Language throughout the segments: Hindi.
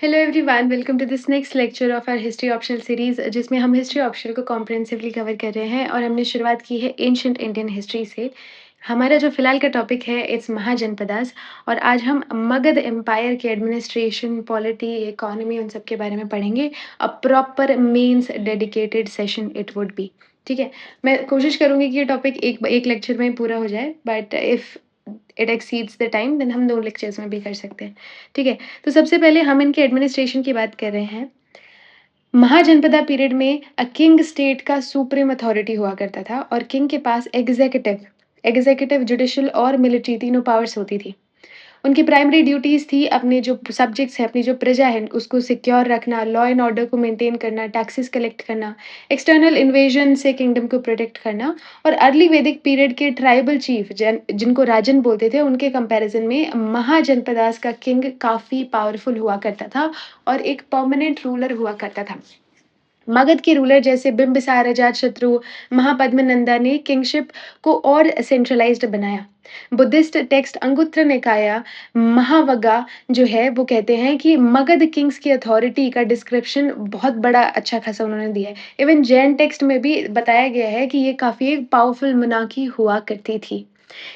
Hello everyone, welcome to this next lecture of our history optional series जिसमें हम हिस्ट्री ऑप्शनल को कॉम्प्रिहेंसिवली कवर कर रहे हैं और हमने शुरुआत की है एंशिएंट इंडियन हिस्ट्री से। हमारा जो फिलहाल का टॉपिक है इट्स महाजनपदास और आज हम मगध एम्पायर के एडमिनिस्ट्रेशन, पॉलिटी, इकोनॉमी उन सब के बारे में पढ़ेंगे। A proper mains dedicated session it would be. ठीक है, मैं कोशिश करूंगी कि ये टॉपिक एक लेक्चर में ही पूरा हो जाए, but if it exceeds the time then हम 2 लेक्चर्स में भी कर सकते हैं। ठीक है? तो सबसे पहले हम इनके एडमिनिस्ट्रेशन की बात कर रहे हैं। महाजनपदा पीरियड में किंग स्टेट का सुप्रीम अथॉरिटी हुआ करता था और किंग के पास एग्जीक्यूटिव, जुडिशियल और मिलिट्री तीनों पावर्स होती थी। उनकी प्राइमरी ड्यूटीज़ थी अपने जो सब्जेक्ट्स हैं, अपनी जो प्रजा है, उसको सिक्योर रखना, लॉ एंड ऑर्डर को मेंटेन करना, टैक्सेस कलेक्ट करना, एक्सटर्नल इन्वेजन से किंगडम को प्रोटेक्ट करना और अर्ली वैदिक पीरियड के ट्राइबल चीफ जिनको राजन बोलते थे, उनके कंपैरिजन में महाजनपदास का किंग काफ़ी पावरफुल हुआ करता था और एक परमानेंट रूलर हुआ करता था। मगध के रूलर जैसे बिंबिसार, अजातशत्रु, महापद्मनंदा ने किंगशिप को और सेंट्रलाइज्ड बनाया। बुद्धिस्ट टेक्स्ट अंगुत्तर निकाया महावगा जो है वो कहते हैं कि मगध किंग्स की अथॉरिटी का डिस्क्रिप्शन बहुत बड़ा अच्छा खासा उन्होंने दिया है। इवन जैन टेक्स्ट में भी बताया गया है कि ये काफ़ी एक पावरफुल मोनार्की हुआ करती थी।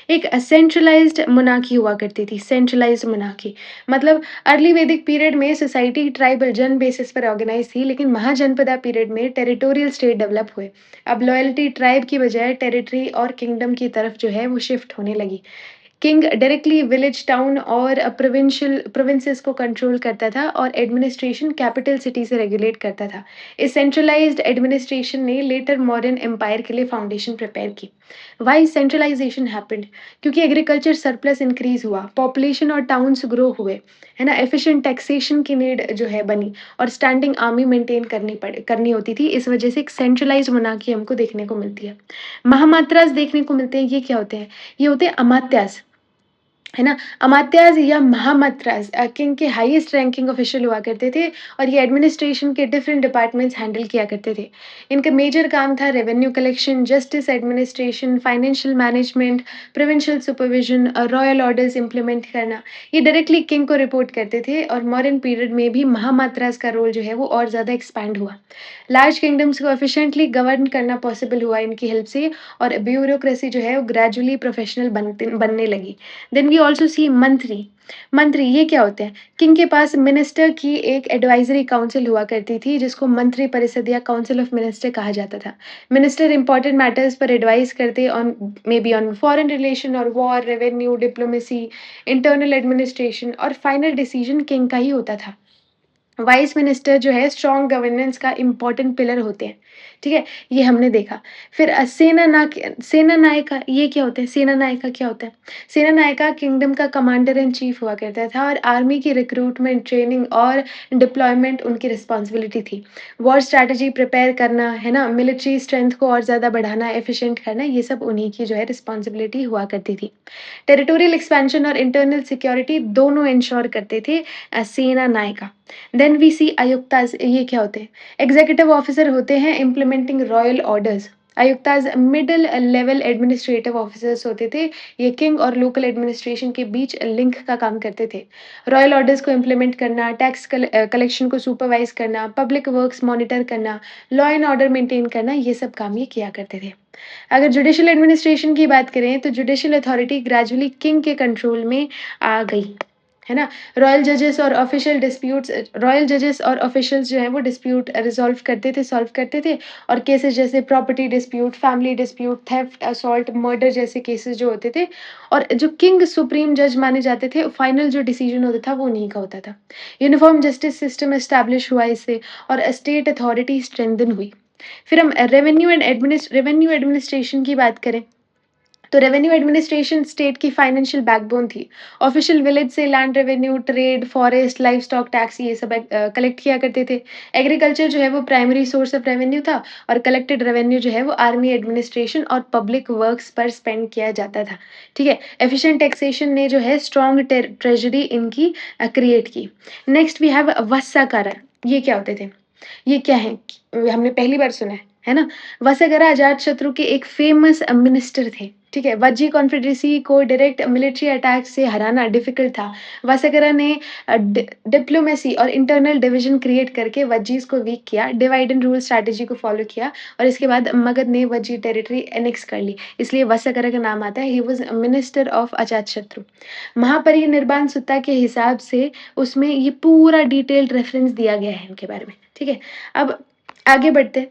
एक सेंट्रलाइज्ड मोनार्की हुआ करती थी, सेंट्रलाइज्ड मोनार्की मतलब अर्ली वैदिक पीरियड में सोसाइटी ट्राइबल जन बेसिस पर ऑर्गेनाइज थी, लेकिन महाजनपदा पीरियड में टेरिटोरियल स्टेट डेवलप हुए। अब लॉयल्टी ट्राइब की बजाय टेरिटरी और किंगडम की तरफ जो है वो शिफ्ट होने लगी। किंग डायरेक्टली विलेज, टाउन और प्रोविंशियल प्रोविंसेस को कंट्रोल करता था और एडमिनिस्ट्रेशन कैपिटल सिटी से रेगुलेट करता था। इस सेंट्रलाइज्ड एडमिनिस्ट्रेशन ने लेटर मॉडर्न एम्पायर के लिए फाउंडेशन प्रिपेयर की। Why centralisation happened? क्योंकि एग्रीकल्चर सरप्लस इंक्रीज हुआ, पॉपुलेशन और टाउन्स ग्रो हुए, है ना। एफिशिएंट टैक्सेशन की नीड जो है बनी और स्टैंडिंग आर्मी मेंटेन करनी होती थी। इस वजह से एक सेंट्रलाइज्ड मोनार्की हमको देखने को मिलती है। महामात्रास देखने को मिलते हैं। ये क्या होते हैं? ये होते हैं अमात्यास, है ना। अमात्यास या महामात्रास किंग के हाईएस्ट रैंकिंग ऑफिशियल हुआ करते थे और ये एडमिनिस्ट्रेशन के डिफरेंट डिपार्टमेंट्स हैंडल किया करते थे। इनका मेजर काम था revenue collection, justice administration, financial management, provincial supervision और रॉयल ऑर्डर्स इम्प्लीमेंट करना। ये डायरेक्टली किंग को रिपोर्ट करते थे और मॉडर्न पीरियड में भी महामात्रास का रोल जो है वो और ज़्यादा एक्सपैंड हुआ। लार्ज किंगडम्स को एफिशिएंटली गवर्न करना पॉसिबल हुआ इनकी हेल्प से और ब्यूरोक्रेसी जो है वो ग्रेजुअली प्रोफेशनल बनने लगी। देन वी ऑल्सो सी मंत्री। मंत्री ये क्या होते हैं? किंग के पास मिनिस्टर की एक एडवाइजरी काउंसिल हुआ करती थी जिसको मंत्री परिषद या काउंसिल ऑफ मिनिस्टर कहा जाता था। मिनिस्टर इंपॉर्टेंट मैटर्स पर एडवाइस करते on may be on foreign relation और war, revenue, diplomacy, internal administration और फाइनल डिसीजन किंग का ही होता था। वाइस मिनिस्टर जो है स्ट्रॉन्ग गवर्नेंस का इम्पोर्टेंट पिलर होते हैं। ठीक है, ये हमने देखा। फिर सेना नायका ये क्या होते हैं? सेना नायका क्या होता है? सेना नायका किंगडम का कमांडर इन चीफ हुआ करता था और आर्मी की रिक्रूटमेंट, ट्रेनिंग और डिप्लॉयमेंट उनकी रिस्पॉन्सिबिलिटी थी। वॉर स्ट्रैटेजी प्रिपेयर करना, है ना, मिलिट्री स्ट्रेंथ को और ज़्यादा बढ़ाना, एफिशिएंट करना, ये सब उन्हीं की जो है रिस्पॉन्सिबिलिटी हुआ करती थी। टेरिटोरियल एक्सपेंशन और इंटरनल सिक्योरिटी दोनों इंश्योर करते थे sena nayaka. Then we see ayuktas ये क्या होते हैं? एग्जीक्यूटिव ऑफिसर होते हैं implementing royal orders. Ayuktas middle level administrative officers होते थे। ये किंग और लोकल एडमिनिस्ट्रेशन के बीच लिंक का काम करते थे। रॉयल ऑर्डर्स को इम्प्लीमेंट करना, टैक्स कलेक्शन को सुपरवाइज करना, पब्लिक वर्क्स मॉनिटर करना, लॉ एंड ऑर्डर मेंटेन करना, ये सब काम ये किया करते थे। अगर जुडिशियल एडमिनिस्ट्रेशन की बात करें तो जुडिशियल अथॉरिटी ग्रेजुअली किंग के कंट्रोल में आ गई, है ना। रॉयल जजेस और ऑफिशियल्स जो है वो डिस्प्यूट रिजॉल्व करते थे, सॉल्व करते थे और केसेस जैसे property dispute, family dispute, theft, assault, murder जैसे केसेस जो होते थे और जो किंग सुप्रीम जज माने जाते थे, फाइनल जो डिसीजन होता था वो उन्हीं का होता था। यूनिफॉर्म जस्टिस सिस्टम एस्टैब्लिश हुआ इससे और स्टेट अथॉरिटी स्ट्रेंथन हुई। फिर हम रेवेन्यू एडमिनिस्ट्रेशन की बात करें तो रेवेन्यू एडमिनिस्ट्रेशन स्टेट की फाइनेंशियल बैकबोन थी। ऑफिशियल विलेज से land revenue, trade, forest, live stock tax ये सब कलेक्ट किया करते थे। एग्रीकल्चर जो है वो प्राइमरी सोर्स ऑफ रेवेन्यू था और कलेक्टेड रेवेन्यू जो है वो आर्मी एडमिनिस्ट्रेशन और पब्लिक वर्क्स पर स्पेंड किया जाता था। ठीक है, एफिशिएंट टैक्सेशन ने जो है स्ट्रॉन्ग ट्रेजरी इनकी क्रिएट की। Next we have Vassakara. ये क्या होते थे? ये क्या है? हमने पहली बार सुना है ना। वसुकरा अजातशत्रु के एक फेमस मिनिस्टर थे। ठीक है? वज्जी कॉन्फेडरेसी को डायरेक्ट मिलिट्री अटैक से हराना डिफ़िकल्ट था। वासकरा ने डिप्लोमेसी और इंटरनल डिवीज़न क्रिएट करके वज्जीज़ को वीक किया, डिवाइड एंड रूल स्ट्रैटेजी को फ़ॉलो किया और इसके बाद मगध ने वज्जी टेरिटरी एनेक्स कर ली। इसलिए वासकरा का नाम आता है, he was minister of Ajatashatru. Mahaparinirvana Sutta के हिसाब से उसमें ये पूरा डिटेल्ड रेफ़रेंस दिया गया है इनके बारे में, ठीक है? अब आगे बढ़ते हैं।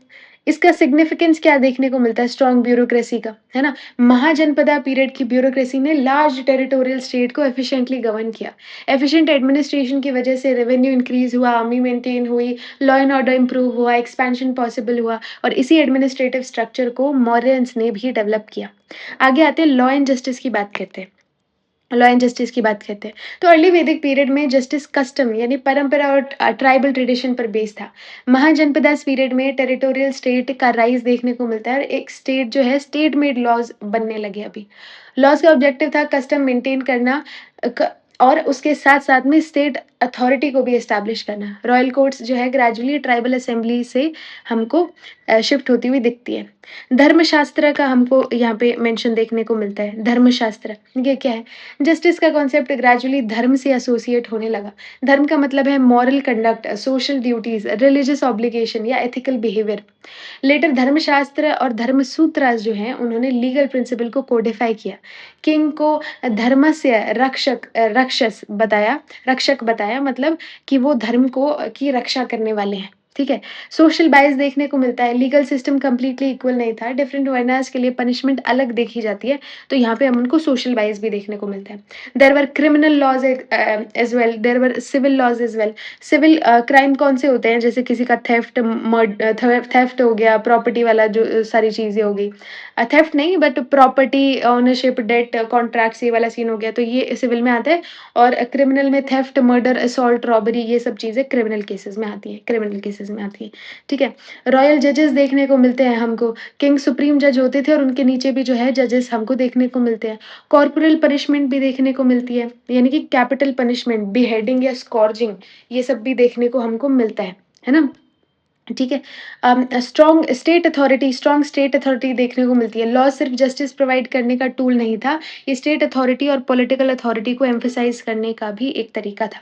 इसका सिग्निफिकेंस क्या देखने को मिलता है स्ट्रॉन्ग ब्यूरोक्रेसी का, है ना? महाजनपदा पीरियड की ब्यूरोक्रेसी ने लार्ज टेरिटोरियल स्टेट को एफिशिएंटली गवर्न किया। एफिशिएंट एडमिनिस्ट्रेशन की वजह से रेवेन्यू इंक्रीज़ हुआ, आर्मी मेंटेन हुई, लॉ एंड ऑर्डर इम्प्रूव हुआ, एक्सपेंशन पॉसिबल हुआ और इसी एडमिनिस्ट्रेटिव स्ट्रक्चर को मौर्यंस ने भी डेवलप किया। आगे आते हैं लॉ एंड जस्टिस की बात करते हैं। लॉ एंड जस्टिस की बात करते हैं। तो अर्ली वैदिक पीरियड में जस्टिस कस्टम यानी परंपरा और ट्राइबल ट्रेडिशन पर बेस्ड था। महाजनपदास पीरियड में टेरिटोरियल स्टेट का राइज़ देखने को मिलता है और एक स्टेट जो है स्टेट मेड लॉज़ बनने लगे अभी। लॉज़ का ऑब्जेक्टिव था कस्टम मेंटेन करना क और उसके साथ-साथ में स्टेट अथॉरिटी को भी एस्टैब्लिश करना। रॉयल कोर्ट्स जो है ग्रेजुअली ट्राइबल असेंबली से हमको शिफ्ट होती हुई दिखती है। धर्मशास्त्र का हमको यहाँ पे मेंशन देखने को मिलता है। धर्मशास्त्र, ये क्या है? जस्टिस का कॉन्सेप्ट ग्रेजुअली धर्म से एसोसिएट होने लगा। धर्म का मतलब है moral conduct, social duties, religious obligation या एथिकल बिहेवियर। लेटर धर्मशास्त्र और धर्मसूत्रास जो हैं उन्होंने लीगल प्रिंसिपल को कोडिफाई किया। किंग को धर्मस्य रक्षक बताया मतलब कि वो धर्म को की रक्षा करने वाले हैं। ठीक है? सोशल बायस देखने को मिलता है। लीगल सिस्टम कंप्लीटली इक्वल नहीं था। डिफरेंट वर्नास के लिए पनिशमेंट अलग देखी जाती है। तो यहाँ पे हम उनको सोशल बायस भी देखने को मिलता है। There were criminal laws as well, there were civil laws as well. Civil crime कौन से होते हैं? जैसे किसी का थेफ्ट हो गया, प्रॉपर्टी वाला जो सारी चीज़ें हो गई। थेफ्ट नहीं but property ownership, debt, contracts ये वाला सीन हो गया तो ये सिविल में आता है और क्रिमिनल में थेफ्ट, मर्डर, असॉल्ट, रॉबरी ये सब चीज़ें क्रिमिनल केसेस में आती हैं, क्रिमिनल केसेस में आती हैं। ठीक है? रॉयल जजेस देखने को मिलते हैं हमको। किंग सुप्रीम जज होते थे और उनके नीचे भी जो है जजेस हमको देखने को मिलते हैं। कॉर्पोरल पनिशमेंट भी देखने को मिलती है, यानी कि कैपिटल पनिशमेंट, बिहेडिंग या स्कॉर्जिंग ये सब भी देखने को हमको मिलता है ना? ठीक है? स्ट्रॉन्ग स्टेट अथॉरिटी देखने को मिलती है। लॉ सिर्फ जस्टिस प्रोवाइड करने का टूल नहीं था, ये स्टेट अथॉरिटी और पॉलिटिकल अथॉरिटी को एम्फसाइज़ करने का भी एक तरीका था।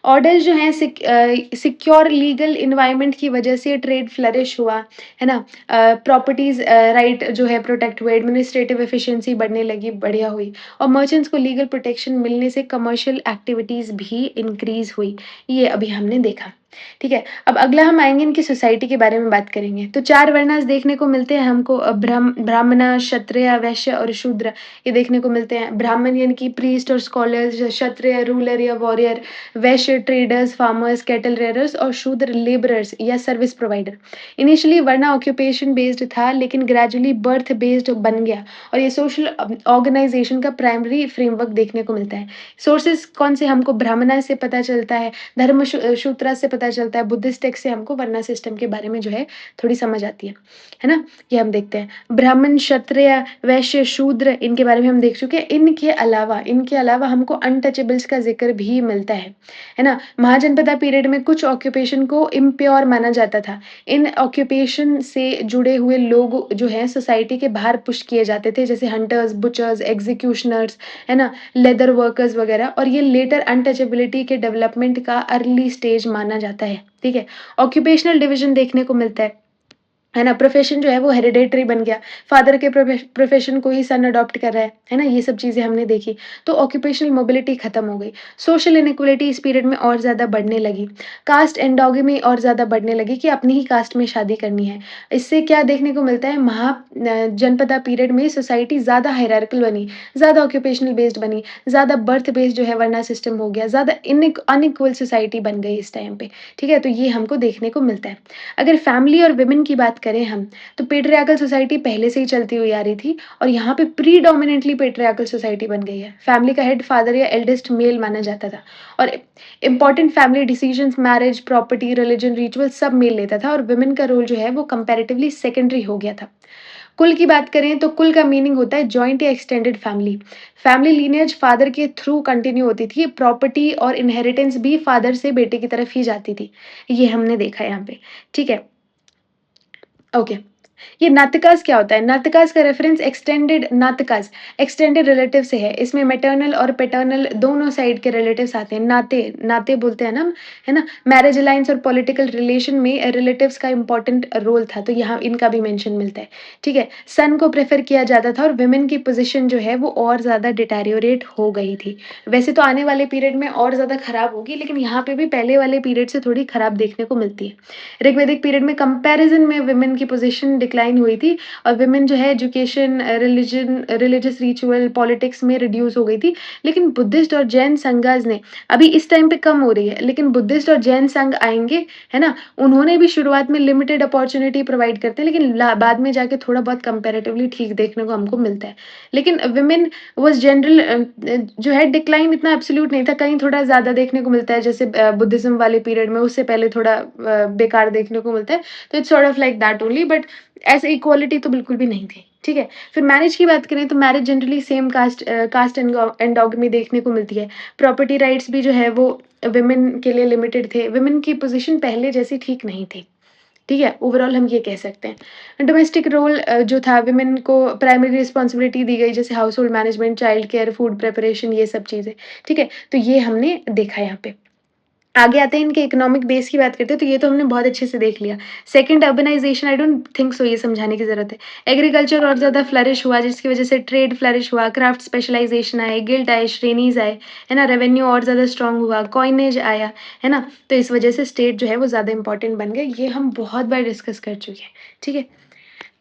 ऑर्डर्स जो हैं सिक्योर लीगल एनवायरनमेंट की वजह से ट्रेड फ्लरिश हुआ, है ना? प्रॉपर्टीज़ राइट जो है प्रोटेक्ट हुए, एडमिनिस्ट्रेटिव एफिशिएंसी बढ़ने लगी, बढ़िया हुई और मर्चेंट्स को लीगल प्रोटेक्शन मिलने से कमर्शियल एक्टिविटीज़ भी इंक्रीज़ हुई। ये अभी हमने देखा। ठीक है? अब अगला हम आएँगे इनकी सोसाइटी के बारे में बात करेंगे। तो 4 वर्णास देखने को मिलते हैं हमको ब्राह्मण, क्षत्रिय, वैश्य और शूद्र ये देखने को मिलते हैं। ब्राह्मण यानी कि प्रीस्ट और स्कॉलर्स, क्षत्रिय रूलर या वॉरियर, वैश्य ट्रेडर्स, फार्मर्स, कैटल रेयरर्स और शूद्र लेबरर्स या सर्विस प्रोवाइडर। इनिशियली वरना ऑक्यूपेशन बेस्ड था लेकिन ग्रेजुअली बर्थ बेस्ड बन गया और ये सोशल ऑर्गेनाइजेशन का प्राइमरी फ्रेमवर्क देखने को मिलता है। सोर्सेज़ कौन से हमको ब्राह्मणा से पता चलता है, सूत्रा से पता चलता है, बुद्धिस्ट टेक्स्ट से हमको वर्ना सिस्टम के बारे में जो है थोड़ी समझ आती है ना? ये हम देखते हैं। ब्राह्मण, क्षत्रिय, वैश्य, शूद्र इनके बारे में हम देख चुके हैं। इनके अलावा हमको अनटचेबल्स का ज़िक्र भी मिलता है ना? महाजनपदा पीरियड में कुछ ऑक्यूपेशन को इम्प्योर माना जाता था। इन ऑक्यूपेशन से जुड़े हुए लोग जो हैं सोसाइटी के बाहर पुश किए जाते थे जैसे हंटर्स, बुचर्स, एग्ज़ीक्यूशनर्स, है ना? लेदर वर्कर्स वगैरह और ये लेटर अनटचेबिलिटी के डेवलपमेंट का अर्ली स्टेज माना जाता है, ठीक है? ऑक्यूपेशनल डिवीज़न देखने को मिलता है ना? प्रोफ़ेशन जो है वो हेरिडेटरी बन गया। फ़ादर के प्रोफ़ेशन को ही सन अडॉप्ट कर रहा है ना? ये सब चीज़ें हमने देखी। तो ऑक्यूपेशनल मोबिलिटी खत्म हो गई। सोशल इनइक्वालिटी इस पीरियड में और ज़्यादा बढ़ने लगी। कास्ट एंडोगेमी और ज़्यादा बढ़ने लगी कि अपनी ही कास्ट में शादी करनी है। इससे क्या देखने को मिलता है जनपदा पीरियड में सोसाइटी ज़्यादा हायरार्किकल बनी, ज़्यादा ऑक्यूपेशनल बेस्ड बनी, ज़्यादा बर्थ बेस्ड जो है वर्ना सिस्टम हो गया, ज़्यादा अनइक्वल सोसाइटी बन गई इस टाइम पे, ठीक है? तो ये हमको देखने को मिलता है। अगर फैमिली और वुमेन की बात करें हम, तो पेट्रियार्कल सोसाइटी पहले से ही चलती हुई आ रही थी और यहाँ पे प्रीडोमिनेंटली पेट्रियार्कल सोसाइटी बन गई है। फैमिली का हेड फादर या एल्डेस्ट मेल माना जाता था और important family decisions, marriage, property, religion, ritual सब मेल लेता था और वुमेन का रोल जो है वो कंपैरेटिवली सेकेंडरी हो गया था। कुल की बात करें तो कुल का मीनिंग होता है जॉइंट या extended family. Family lineage father के थ्रू कंटिन्यू होती थी। प्रॉपर्टी और इनहेरिटेंस भी फादर से बेटे की तरफ ही जाती थी। ये हमने देखा यहाँ पे, ठीक है? ओके। ये नातकास क्या होता है? नातकास का रेफ़रेंस एक्सटेंडेड नातकास, एक्सटेंडेड रिलेटिव से है। इसमें मैटरनल और पैटर्नल दोनों साइड के रिलेटिव्स आते हैं। नाते, नाते बोलते हैं ना हम, है ना? मैरिज अलायंस और पॉलिटिकल रिलेशन में रिलेटिव्स का इम्पोर्टेंट रोल था, तो यहाँ इनका भी मेंशन मिलता है, ठीक है? सन को प्रेफ़र किया जाता था और वुमेन की पोज़ीशन जो है वो और ज़्यादा डिटेरियोरेट हो गई थी। वैसे तो आने वाले पीरियड में और ज़्यादा खराब होगी, लेकिन यहाँ पे भी पहले वाले पीरियड से थोड़ी खराब देखने को मिलती है। ऋग्वैदिक पीरियड में कंपैरिज़न में वुमेन की पोज़ीशन डिक्लाइन हुई थी और वुमेन जो है एजुकेशन, रिलिजियस रिचुअल, पॉलिटिक्स में रिड्यूस हो गई थी। लेकिन बुद्धिस्ट और जैन संघास ने अभी इस टाइम पे कम हो रही है, लेकिन बुद्धिस्ट और जैन संघ आएँगे, है ना? उन्होंने भी शुरुआत में लिमिटेड अपॉर्च्युनिटी प्रोवाइड करते हैं, लेकिन ला बाद में जाके थोड़ा बहुत कंपैरेटिवली ठीक देखने को हमको मिलता है। लेकिन वुमेन वाज़ जनरल जो है डिक्लाइन इतना एब्सोल्यूट नहीं था, कहीं थोड़ा ज़्यादा देखने को मिलता है जैसे बुद्धिज़्म वाले पीरियड में, उससे पहले थोड़ा बेकार देखने को मिलता है। तो it's sort of like that only, but ऐसे इक्वालिटी तो बिल्कुल भी नहीं थी, ठीक है? फिर मैरिज की बात करें तो marriage generally same caste endogamy देखने को मिलती है। प्रॉपर्टी राइट्स भी जो है वो वुमेन के लिए लिमिटेड थे। वुमेन की पोज़ीशन पहले जैसी ठीक नहीं थी। ठीक है? ओवरऑल हम ये कह सकते हैं। डोमेस्टिक रोल जो था वुमेन को प्राइमरी रिस्पॉन्सिबिलिटी दी गई, जैसे house hold management, child care, food preparation, ये सब चीज़ें, ठीक है? तो ये हमने देखा यहाँ पे। आगे आते हैं इनके इकोनॉमिक बेस की बात करते हैं, तो ये तो हमने बहुत अच्छे से देख लिया। Second urbanization, I don't think so ये समझाने की ज़रूरत है। एग्रीकल्चर और ज़्यादा फ्लरिश हुआ, जिसकी वज़ह से ट्रेड फ्लरिश हुआ, क्राफ्ट स्पेशलाइज़ेशन आए, गिल्ड आए, श्रेणीज़ आए, है ना? रेवेन्यू और ज़्यादा स्ट्रॉन्ग हुआ, कॉइनेज आया, है ना? तो इस वज़ह से स्टेट जो है वो ज़्यादा इम्पोर्टेंट बन गए। ये हम बहुत बार डिस्कस कर चुके हैं, ठीक है?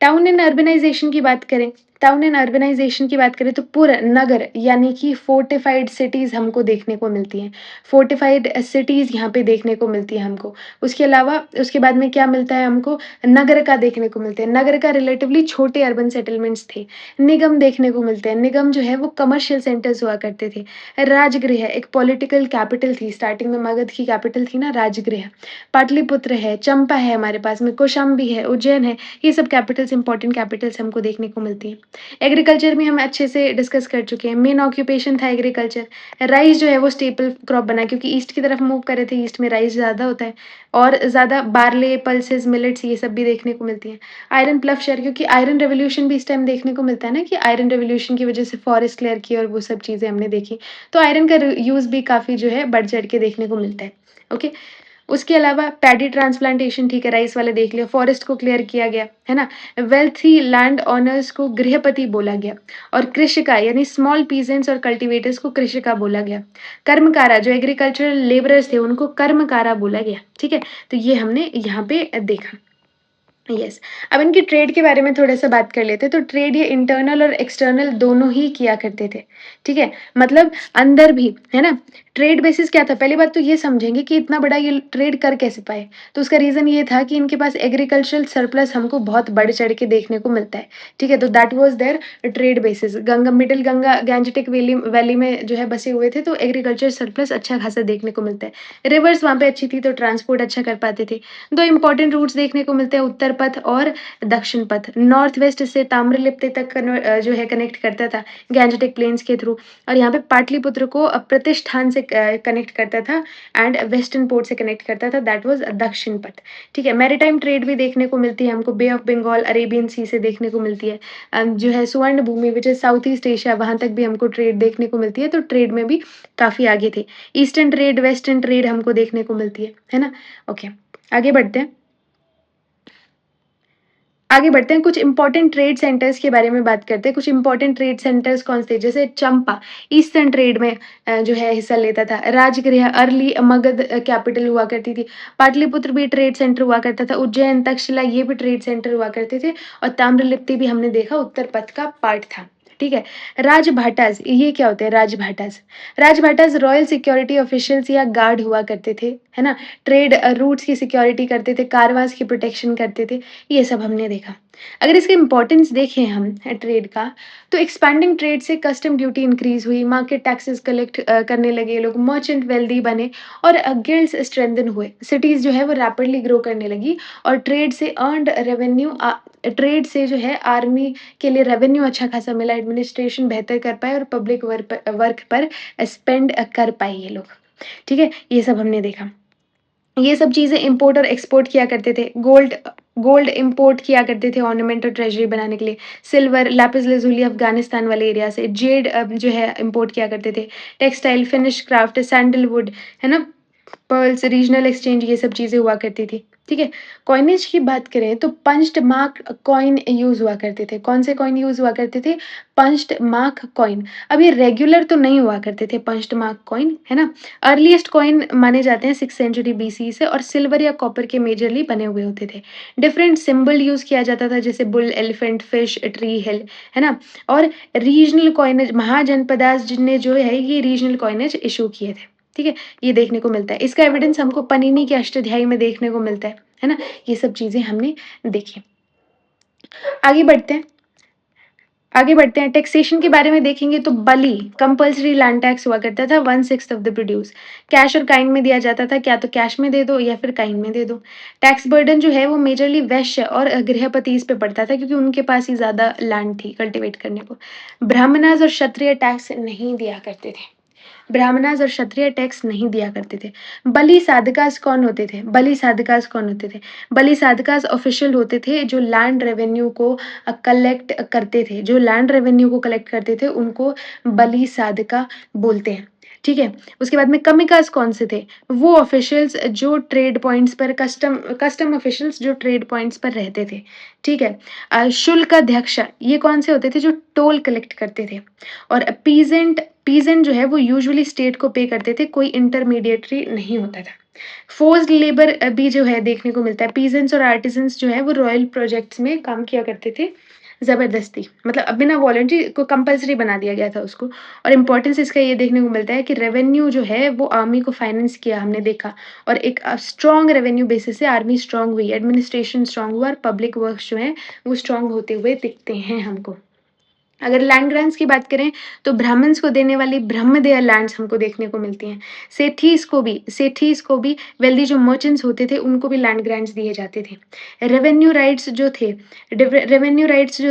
टाउन एंड अर्बनाइज़ेशन की बात करें, टाउन एंड अर्बनाइज़ेशन की बात करें तो पूरा नगर यानी कि फोर्टिफाइड सिटीज़ हमको देखने को मिलती हैं। फोर्टिफाइड सिटीज़ यहाँ पे देखने को मिलती है हमको। उसके अलावा उसके बाद में क्या मिलता है हमको, नगर का देखने को मिलते हैं। नगर का रिलेटिवली छोटे अर्बन सेटलमेंट्स थे। निगम देखने को मिलते हैं। निगम जो है वो कमर्शियल सेंटर्स हुआ करते थे। राजगृह एक पॉलिटिकल कैपिटल थी, स्टार्टिंग में मगध की कैपिटल थी ना राजगृह। पाटलिपुत्र है, चंपा है हमारे पास में, कौशाम्बी है, उज्जैन है, ये सब कैपिटल्स इंपॉर्टेंट कैपिटल्स हमको देखने को मिलती हैं। एग्रीकल्चर में हम अच्छे से डिस्कस कर चुके हैं। मेन ऑक्यूपेशन था एग्रीकल्चर। राइस जो है वो स्टेपल क्रॉप बना, क्योंकि ईस्ट की तरफ मूव कर रहे थे, ईस्ट में राइस ज़्यादा होता है और ज़्यादा बार्ले, पल्सेस, मिलेट्स ये सब भी देखने को मिलती हैं। आयरन प्लव शेयर, क्योंकि आयरन रेवोल्यूशन भी इस टाइम देखने को मिलता है ना, कि आयरन रेवोल्यूशन की वजह से फॉरेस्ट क्लियर किए और वो सब चीज़ें हमने देखी। तो आयरन का यूज़ भी काफ़ी जो है बढ़-चढ़ के देखने को मिलता है। ओके। उसके अलावा पैडी ट्रांसप्लांटेशन, ठीक है, राइस वाले देख लिया, फॉरेस्ट को क्लियर किया गया, है ना? वेल्थी लैंड ओनर्स को गृहपति बोला गया और कृषिका यानी स्मॉल पीजेंट्स और कल्टीवेटर्स को कृषिका बोला गया। कर्मकारा जो एग्रीकल्चरल लेबरर्स थे उनको कर्मकारा बोला गया, ठीक है? तो ये हमने यहाँ पे देखा। यस। अब इनकी ट्रेड के बारे में थोड़ा-सा बात कर लेते हैं, तो ट्रेड ये इंटरनल और एक्सटर्नल दोनों ही किया करते थे, ठीक है? मतलब अंदर भी, है ना? ट्रेड बेसिस क्या था? पहली बात तो ये समझेंगे कि इतना बड़ा ये ट्रेड कर कैसे पाए? तो उसका रीज़न ये था कि इनके पास एग्रीकल्चरल सरप्लस हमको बहुत बढ़-चढ़ के देखने को मिलता है, ठीक है? तो that was there trade basis. Middle Ganga Gangetic valley valley में जो है बसे हुए थे, तो एग्रीकल्चर सरप्लस अच्छा खासा देखने को मिलता है। रिवर्स वहाँ पे अच्छी थी, तो ट्रांसपोर्ट अच्छा कर पाते थे। 2 इम्पोर्टेंट रूट्स देखने को मिलते हैं, उत्तर पथ और दक्षिण पथ। नॉर्थ वेस्ट से ताम्रलिप्ति तक जो है कनेक्ट करता था गैंजेटिक प्लेन्स के थ्रू, और यहाँ पे पाटलिपुत्र को प्रतिष्ठान से कनेक्ट करता था एंड वेस्टर्न पोर्ट से कनेक्ट करता था, दैट वाज़ दक्षिण पथ, ठीक है। मैरीटाइम ट्रेड भी देखने को मिलती है हमको, bay of Bengal, Arabian sea से देखने को मिलती है। जो है Swarna Bhumi which is south east Asia, वहाँ तक भी हमको ट्रेड देखने को मिलती है, तो ट्रेड में भी काफ़ी आगे थे। ईस्टर्न ट्रेड, वेस्टर्न ट्रेड हमको देखने को मिलती है ना? ओके, आगे बढ़ते हैं। आगे बढ़ते हैं, कुछ इंपॉर्टेंट ट्रेड सेंटर्स के बारे में बात करते हैं। कुछ इंपॉर्टेंट ट्रेड सेंटर्स कौन से थे? जैसे चंपा ईस्टर्न ट्रेड में जो है हिस्सा लेता था। राजगृह अर्ली मगध कैपिटल हुआ करती थी। पाटलिपुत्र भी ट्रेड सेंटर हुआ करता था। उज्जैन, तक्षशिला ये भी ट्रेड सेंटर हुआ करते थे और ताम्रलिप्ति भी हमने देखा उत्तर पथ का पार्ट था। ठीक है। राजभाटास, ये क्या होते हैं राजभाटास? राजभाटास रॉयल सिक्योरिटी ऑफिशियल्स या गार्ड हुआ करते थे, है ना? ट्रेड रूट्स की सिक्योरिटी करते थे, कारवांस की प्रोटेक्शन करते थे, ये सब हमने देखा। अगर इसका इम्पोर्टेंस देखें हम ट्रेड का, तो एक्सपैंडिंग ट्रेड से कस्टम ड्यूटी इंक्रीज़ हुई, मार्केट टैक्सेस कलेक्ट करने लगे लोग, मर्चेंट वेल्दी बने और गिल्ड्स स्ट्रेंथन हुए। सिटीज़ जो है वो रैपिडली ग्रो करने लगी और ट्रेड से अर्न्ड रेवेन्यू ट्रेड से जो है आर्मी के लिए रेवेन्यू अच्छा खासा मिला, एडमिनिस्ट्रेशन बेहतर कर पाए और पब्लिक वर्क पर स्पेंड कर पाए ये लोग। ठीक है? ये सब हमने देखा। ये सब चीज़ें इम्पोर्ट और एक्सपोर्ट किया करते थे। गोल्ड गोल्ड इम्पोर्ट किया करते थे ऑर्नामेंट और ट्रेजरी बनाने के लिए। सिल्वर, लैपिस लज़ूली अफ़गानिस्तान वाले एरिया से, जेड जो है इम्पोर्ट किया करते थे। टेक्सटाइल, फिनिश क्राफ्ट, सैंडलवुड, है ना? पर्ल्स, रीजनल एक्सचेंज ये सब चीज़ें हुआ करती थी, ठीक है? कॉइनेज की बात करें तो पंच्ड मार्क कॉइन यूज़ हुआ करते थे। कौन से कॉइन यूज़ हुआ करते थे? Punched mark coin. अब ये रेगुलर तो नहीं हुआ करते थे पंच्ड मार्क कॉइन, है ना? अर्लीस्ट कॉइन माने जाते हैं 6th सेंचुरी बीसी से और सिल्वर या कॉपर के मेजरली बने हुए होते थे। डिफरेंट सिंबल यूज़ किया जाता था जैसे बुल, एलिफेंट, फिश, ट्री, हिल, है ना? और रीजनल कॉइनेज महाजनपदास जिनने जो है ये रीजनल कॉइनेज इश्यू किए थे, ठीक है? ये देखने को मिलता है। इसका एविडेंस हमको पनीनी के अष्टध्यायी में देखने को मिलता है ना? ये सब चीज़ें हमने देखी। आगे बढ़ते हैं। आगे बढ़ते हैं, टैक्सेशन के बारे में देखेंगे तो बली कंपल्सरी लैंड टैक्स हुआ करता था 1/6 ऑफ द प्रोड्यूस। कैश और काइन में दिया जाता था, क्या तो कैश में दे दो या फिर काइन में दे दो। टैक्स बर्डन जो है वो मेजरली वैश्य और गृहपति इस पे पड़ता था क्योंकि उनके पास ही ज़्यादा लैंड थी कल्टीवेट करने को। ब्राह्मणास और क्षत्रिय टैक्स नहीं दिया करते थे। ब्राह्मणास और क्षत्रिय टैक्स नहीं दिया करते थे। बलि साधकास कौन होते थे? बलि साधकास कौन होते थे? बलि साधकास ऑफिशियल होते थे जो लैंड रेवेन्यू को कलेक्ट करते थे। जो लैंड रेवेन्यू को कलेक्ट करते थे उनको बलि साधका बोलते हैं। ठीक है? उसके बाद में कमिकास कौन से थे? वो ऑफिशियल्स जो ट्रेड पॉइंट्स पर कस्टम ऑफिशियल्स जो ट्रेड पॉइंट्स पर रहते थे। ठीक है? शुल्क अध्यक्ष ये कौन से होते थे? जो टोल कलेक्ट करते थे। और पीजेंट पीजेंट जो है वो यूजुअली स्टेट को पे करते थे, कोई इंटरमीडिएटरी नहीं होता था। फोर्स्ड लेबर भी जो है देखने को मिलता है। पीजेंट्स और आर्टिजन्स जो है वो रॉयल प्रोजेक्ट्स में काम किया करते थे ज़बरदस्ती, मतलब अब बिना वॉलंटरी को कंपल्सरी बना दिया गया था उसको। और इम्पोर्टेंस इसका ये देखने को मिलता है कि रेवेन्यू जो है वो आर्मी को फाइनेंस किया हमने देखा। और एक स्ट्रॉन्ग रेवेन्यू बेसिस से आर्मी स्ट्रॉन्ग हुई, एडमिनिस्ट्रेशन स्ट्रॉन्ग हुआ और पब्लिक वर्क्स जो है वो स्ट्रॉन्ग होते हुए दिखते हैं हमको। अगर लैंड ग्रांट्स की बात करें तो ब्राह्मण्स को देने वाली ब्रह्मदेय लैंड्स हमको देखने को मिलती हैं। सेठीज को भी वेल्दी जो मर्चेंट्स होते थे उनको भी लैंड ग्रांट्स दिए जाते थे। रेवेन्यू राइट्स जो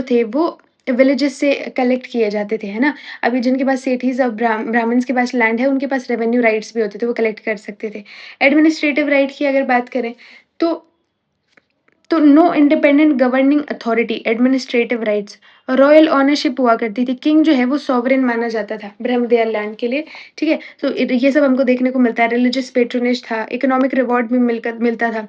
थे वो विलेजेस से कलेक्ट किए जाते थे, है ना? अभी जिनके पास सेठीज और ब्राह्मण्स के पास लैंड है उनके पास रेवेन्यू राइट्स भी होते थे, वो कलेक्ट कर सकते थे। एडमिनिस्ट्रेटिव राइट की अगर बात करें तो no independent governing authority, administrative rights, royal ownership हुआ करती थी। किंग जो है वो सॉवरेन माना जाता था ब्रह्मदयाल लैंड के लिए, ठीक है? तो ये सब हमको देखने को मिलता है। रिलीजियस पेट्रोनेज था, इकोनॉमिक रिवॉर्ड भी मिलकर मिलता था।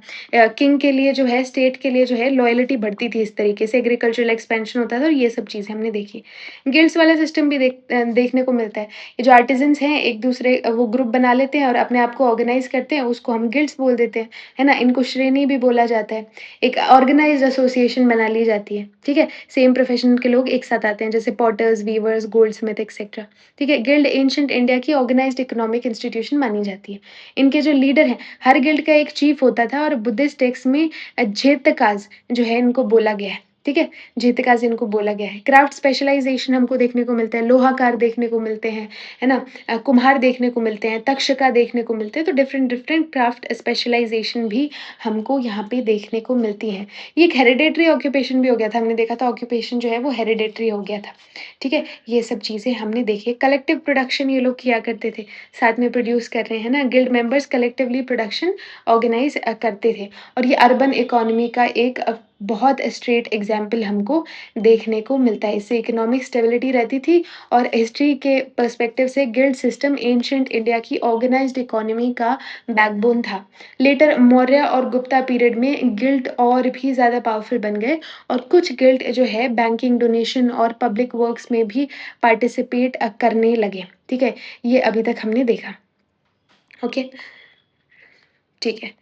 किंग के लिए जो है, स्टेट के लिए जो है लॉयल्टी बढ़ती थी इस तरीके से, एग्रीकल्चरल एक्सपेंशन होता था और ये सब चीज़ें हमने देखी। गिल्ड्स वाला सिस्टम भी देखने को मिलता है। ये जो आर्टिजन्स हैं एक दूसरे वो ग्रुप बना लेते हैं और अपने आप को ऑर्गेनाइज करते हैं, उसको हम गिल्ड्स बोल देते हैं, है ना? इनको श्रेणी भी बोला जाता है। एक ऑर्गेनाइज्ड एसोसिएशन बना ली जाती है, ठीक है? सेम प्रोफेशन के लोग एक साथ आते हैं जैसे पॉटर्स, वीवर्स, गोल्डस्मिथ एक्सेट्रा, ठीक है? गिल्ड एंशिएंट इंडिया की ऑर्गेनाइज्ड इकोनॉमिक इंस्टीट्यूशन मानी जाती है। इनके जो लीडर हैं, हर गिल्ड का एक चीफ होता था और बुद्धिस्ट टेक्स्ट में जेतकाज जो है इनको बोला गया है, ठीक है? जेतकाज इनको बोला गया है। क्राफ्ट स्पेशलाइजेशन हमको देखने को मिलता है, लोहाकार देखने को मिलते हैं, है ना? कुम्हार देखने को मिलते हैं, तक्षका देखने को मिलते हैं, तो डिफरेंट डिफरेंट क्राफ्ट स्पेशलाइजेशन भी हमको यहाँ पे देखने को मिलती हैं। ये एक हेरिडेटरी ऑक्यूपेशन भी हो गया था, हमने देखा था ऑक्यूपेशन जो है वो हेरिडेटरी हो गया था, ठीक है? ये सब चीज़ें हमने देखी। कलेक्टिव प्रोडक्शन ये लोग किया करते थे, साथ में प्रोड्यूस कर रहे हैं ना, guild members collectively production organise करते थे। और ये अर्बन इकोनॉमी का एक बहुत स्ट्रेट एग्जाम्पल हमको देखने को मिलता है। इससे इकोनॉमिक स्टेबिलिटी रहती थी और हिस्ट्री के पर्सपेक्टिव से गिल्ड सिस्टम एंशिएंट इंडिया की ऑर्गेनाइज्ड इकोनॉमी का बैकबोन था। लेटर मौर्य और गुप्ता पीरियड में गिल्ड और भी ज़्यादा पावरफुल बन गए और कुछ गिल्ड जो है बैंकिंग, डोनेशन और पब्लिक वर्क्स में भी पार्टिसिपेट करने लगे, ठीक है? ये अभी तक हमने देखा, ओके? ठीक है।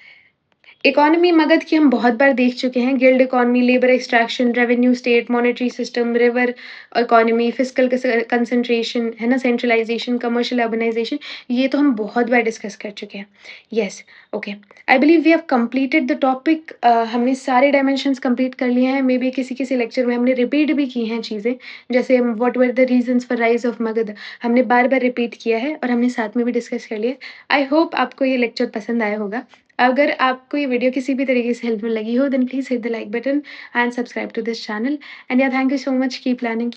इकोनॉमी मगध की हम बहुत बार देख चुके हैं। Guild economy, labour extraction, revenue state, monetary system, river economy, fiscal concentration, है ना, सेंट्रलाइजेशन, कमर्शियल अर्बनाइजेशन, ये तो हम बहुत बार डिस्कस कर चुके हैं। Yes, okay. I believe we have completed the topic. हमने सारे डायमेंशंस कंप्लीट कर लिए हैं। मे बी किसी किसी लेक्चर में हमने रिपीट भी की हैं चीज़ें, जैसे what were the reasons for rise of Magadh, हमने बार बार रिपीट किया है और हमने साथ में भी डिस्कस कर लिया। आई होप आपको ये लेक्चर पसंद आया होगा। अगर आपको ये वीडियो किसी भी तरीके से हेल्पफुल लगी हो, then please hit the like button and subscribe to this channel. And या thank you so much, keep learning.